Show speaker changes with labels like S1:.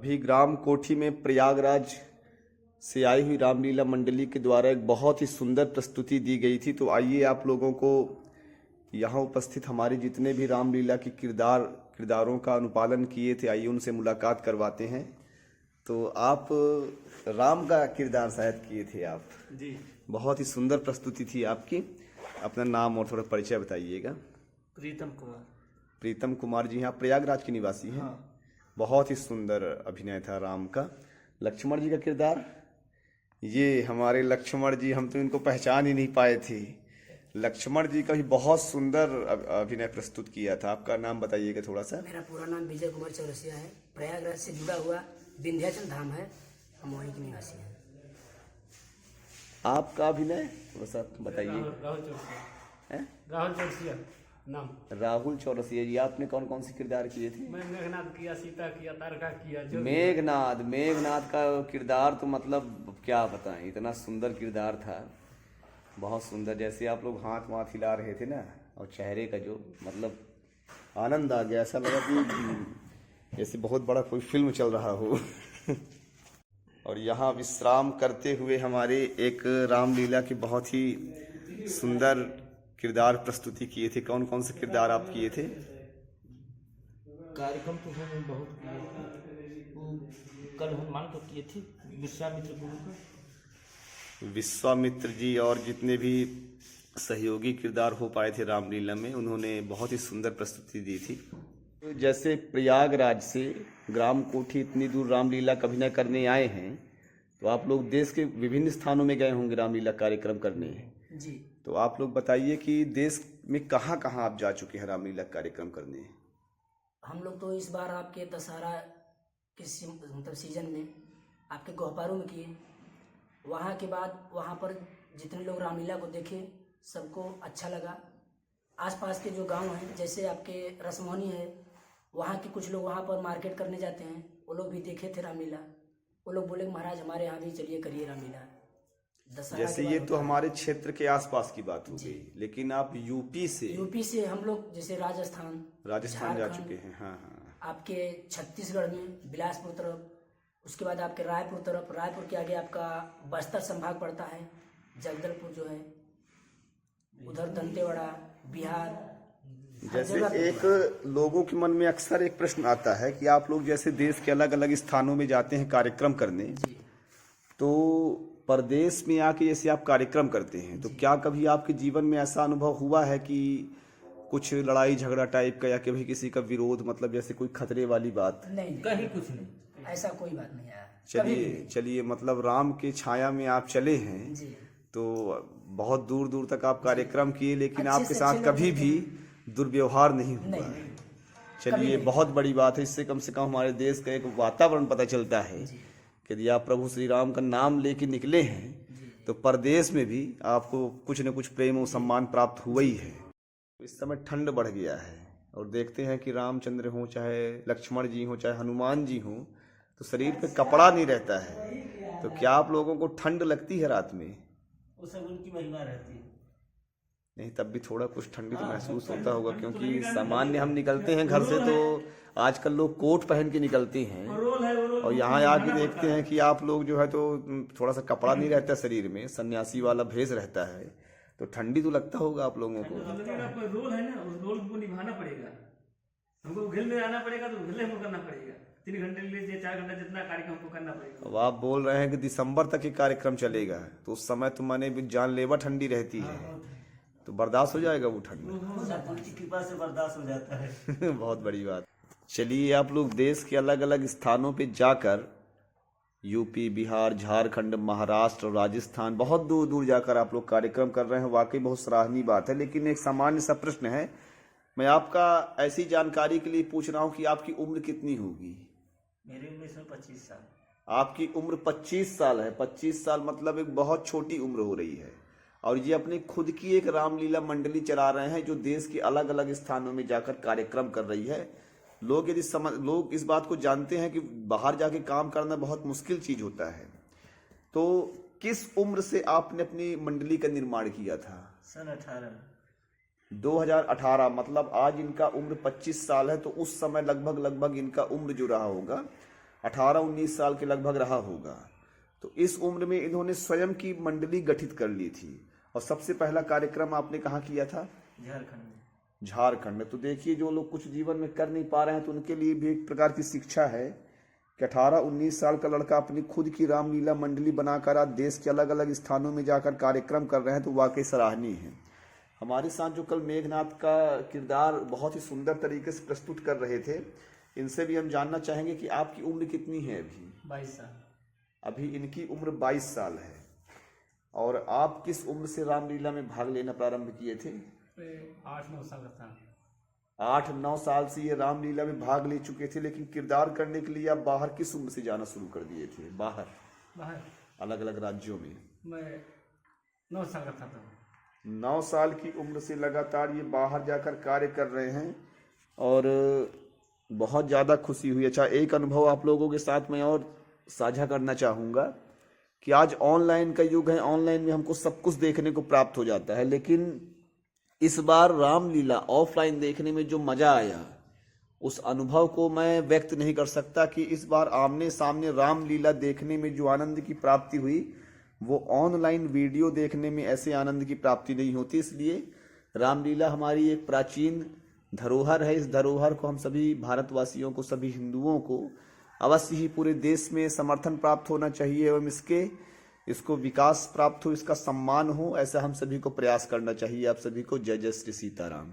S1: अभी ग्राम कोठी में प्रयागराज से आई हुई रामलीला मंडली के द्वारा एक बहुत ही सुंदर प्रस्तुति दी गई थी। तो आइए आप लोगों को यहाँ उपस्थित हमारे जितने भी रामलीला के किरदारों का अनुपालन किए थे, आइए उनसे मुलाकात करवाते हैं। तो आप राम का किरदार शायद किए थे आप
S2: जी।
S1: बहुत ही सुंदर प्रस्तुति थी आपकी। अपना नाम और थोड़ा परिचय बताइएगा।
S2: प्रीतम कुमार।
S1: प्रीतम कुमार जी यहाँ प्रयागराज के निवासी हैं।
S2: हाँ।
S1: बहुत ही सुंदर अभिनय था राम का। लक्ष्मण जी का किरदार, ये हमारे लक्ष्मण जी, हम तो इनको पहचान ही नहीं पाए थे। लक्ष्मण जी का भी बहुत सुंदर अभिनय प्रस्तुत किया था। आपका नाम बताइएगा थोड़ा सा।
S3: मेरा पूरा नाम विजय कुमार चौरसिया है। प्रयागराज से जुड़ा हुआ विंध्याचल धाम है, हम वहीं के निवासी हैं।
S1: आपका अभिनय थोड़ा सा बताइए।
S2: राहुल चौरसिया। राहुल चौरसिया नाम।
S1: राहुल चौरसिया जी, आपने कौन कौन से किरदार किए थे?
S2: मैं मेघनाथ किया, सीता किया, तारका किया। जो
S1: मेघनाथ का किरदार तो मतलब क्या बताएं, इतना सुंदर किरदार था, बहुत सुंदर। जैसे आप लोग हाथ वाथ हिला रहे थे ना, और चेहरे का जो मतलब आनंद आ गया, ऐसा लगा कि जैसे बहुत बड़ा कोई फिल्म चल रहा हो। और यहाँ विश्राम करते हुए हमारे एक रामलीला की बहुत ही सुंदर किरदार प्रस्तुति किए थे। कौन कौन से किरदार आप किए थे?
S4: कार्यक्रम तो हम बहुत किए। वो कल हनुमान को किए थे, विश्वामित्र गुरु का।
S1: विश्वामित्र जी और जितने भी सहयोगी किरदार हो पाए थे रामलीला में, उन्होंने बहुत ही सुंदर प्रस्तुति दी थी। जैसे प्रयागराज से ग्राम कोठी इतनी दूर रामलीला का अभिनय करने आए हैं, तो आप लोग देश के विभिन्न स्थानों में गए होंगे रामलीला कार्यक्रम करने।
S3: जी।
S1: तो आप लोग बताइए कि देश में कहाँ कहाँ आप जा चुके हैं रामलीला कार्यक्रम करने?
S3: हम लोग तो इस बार आपके दशहरा के मतलब सीजन में आपके गोहपारू में किए। वहाँ के बाद वहाँ पर जितने लोग रामलीला को देखे, सबको अच्छा लगा। आसपास के जो गांव हैं, जैसे आपके रसमोहनी है, वहाँ के कुछ लोग वहाँ पर मार्केट करने जाते हैं, वो लोग भी देखे थे रामलीला। वो लोग बोले महाराज हमारे यहाँ भी चलिए करिए रामलीला।
S1: जैसे ये तो हमारे क्षेत्र के आसपास की बात हो गई, लेकिन आप यूपी से
S3: हम लोग जैसे राजस्थान
S1: जा चुके हैं। हाँ हाँ।
S3: आपके छत्तीसगढ़ में बिलासपुर तरफ, उसके बाद आपके रायपुर तरफ, रायपुर के आगे आपका बस्तर संभाग पड़ता है, जगदलपुर जो है उधर, दंतेवाड़ा, बिहार।
S1: जैसे एक लोगों के मन में अक्सर एक प्रश्न आता है कि आप लोग जैसे देश के अलग अलग स्थानों में जाते हैं कार्यक्रम करने, तो प्रदेश में आके जैसे आप कार्यक्रम करते हैं, तो क्या कभी आपके जीवन में ऐसा अनुभव हुआ है कि कुछ लड़ाई झगड़ा टाइप का, या कभी किसी का विरोध, मतलब जैसे कोई खतरे वाली बात?
S3: नहीं,
S4: कहीं कुछ नहीं,
S3: ऐसा कोई बात नहीं आया।
S1: चलिए मतलब राम के छाया में आप चले हैं
S3: जी।
S1: तो बहुत दूर दूर तक आप कार्यक्रम किए, लेकिन
S3: अच्छे
S1: आपके
S3: से
S1: साथ
S3: अच्छे
S1: कभी भी दुर्व्यवहार नहीं हुआ।
S3: नहीं।
S1: चलिए बहुत बड़ी बात है। इससे कम से कम हमारे देश का एक वातावरण पता चलता है कि यदि आप प्रभु श्री राम का नाम लेके निकले हैं, तो परदेश में भी आपको कुछ न कुछ प्रेम और सम्मान प्राप्त हुआ ही है। इस समय ठंड बढ़ गया है, और देखते हैं कि रामचंद्र हो, चाहे लक्ष्मण जी हो, चाहे हनुमान जी हो, तो शरीर पे कपड़ा नहीं रहता है। तो क्या आप लोगों को ठंड लगती है रात में?
S4: वो सब उनकी महिमा रहती है।
S1: नहीं, तब भी थोड़ा कुछ ठंडी तो महसूस होता होगा, क्योंकि सामान्य हम निकलते हैं घर से तो आजकल लोग कोट पहन के निकलते हैं, और यहाँ आके देखते हैं कि आप लोग जो है तो थोड़ा सा कपड़ा नहीं रहता शरीर में, सन्यासी वाला भेष रहता है, तो ठंडी तो लगता होगा आप लोगों को।
S2: रोल है ना, उस रोल को निभाना पड़ेगा हमको। घिल में आना पड़ेगा तो घिल हमको करना पड़ेगा। 3 घंटे के लिए 4 घंटा जितना कार्यक्रम हमको करना पड़ेगा।
S1: अब आप बोल रहे हैं कि दिसंबर तक ये कार्यक्रम चलेगा, तो उस समय तो माने भी जानलेवा ठंडी रहती है, तो बर्दाश्त हो जाएगा वो ठंड?
S4: उनकी कृपा से बर्दाश्त हो जाता है।
S1: बहुत बड़ी बात। चलिए आप लोग देश के अलग अलग स्थानों पे जाकर, यूपी, बिहार, झारखंड, महाराष्ट्र और राजस्थान, बहुत दूर दूर जाकर आप लोग कार्यक्रम कर रहे हैं, वाकई बहुत सराहनीय बात है। लेकिन एक सामान्य सा प्रश्न है, मैं आपका ऐसी जानकारी के लिए पूछ रहा हूँ कि आपकी उम्र कितनी होगी?
S4: मेरी उम्र इसमें 25 साल।
S1: आपकी उम्र 25 साल है। 25 साल मतलब एक बहुत छोटी उम्र हो रही है, और ये अपनी खुद की एक रामलीला मंडली चला रहे हैं, जो देश के अलग अलग स्थानों में जाकर कार्यक्रम कर रही है। लोग लोग इस बात को जानते हैं कि बाहर जाके काम करना बहुत मुश्किल चीज होता है। तो किस उम्र से आपने अपनी मंडली का निर्माण किया था?
S4: सन
S1: 2018। मतलब आज इनका उम्र 25 साल है, तो उस समय लगभग इनका उम्र जो रहा होगा 18-19 साल के लगभग रहा होगा। तो इस उम्र में इन्होंने स्वयं की मंडली गठित कर ली थी और सबसे पहला कार्यक्रम आपने कहाँ किया था?
S2: झारखंड में।
S1: झारखंड में। तो देखिए, जो लोग कुछ जीवन में कर नहीं पा रहे हैं तो उनके लिए भी एक प्रकार की शिक्षा है कि 18-19 साल का लड़का अपनी खुद की रामलीला मंडली बनाकर आज देश के अलग अलग स्थानों में जाकर कार्यक्रम कर रहे हैं, तो वाकई सराहनीय है। हमारे साथ जो कल मेघनाथ का किरदार बहुत ही सुंदर तरीके से प्रस्तुत कर रहे थे, इनसे भी हम जानना चाहेंगे कि आपकी उम्र कितनी है अभी?
S2: 22 साल।
S1: अभी इनकी उम्र 22 साल है। और आप किस उम्र से रामलीला में भाग लेना प्रारंभ किए थे?
S2: 8-9 साल का था।
S1: 8-9 साल से ये रामलीला में भाग ले चुके थे, लेकिन किरदार करने के लिए आप बाहर किस उम्र से जाना शुरू कर दिए थे? बाहर अलग अलग राज्यों में?
S2: मैं 9 साल का था तब।
S1: 9 साल की उम्र से लगातार ये बाहर जाकर कार्य कर रहे हैं और बहुत ज़्यादा खुशी हुई। अच्छा, एक अनुभव आप लोगों के साथ मैं और साझा करना चाहूँगा कि आज ऑनलाइन का युग है, ऑनलाइन में हमको सब कुछ देखने को प्राप्त हो जाता है, लेकिन इस बार रामलीला ऑफलाइन देखने में जो मज़ा आया उस अनुभव को मैं व्यक्त नहीं कर सकता कि इस बार आमने सामने रामलीला देखने में जो आनंद की प्राप्ति हुई वो ऑनलाइन वीडियो देखने में ऐसे आनंद की प्राप्ति नहीं होती। इसलिए रामलीला हमारी एक प्राचीन धरोहर है। इस धरोहर को हम सभी भारतवासियों को, सभी हिंदुओं को अवश्य ही पूरे देश में समर्थन प्राप्त होना चाहिए एवं इसको विकास प्राप्त हो, इसका सम्मान हो, ऐसा हम सभी को प्रयास करना चाहिए। आप सभी को जय जय श्री सीताराम।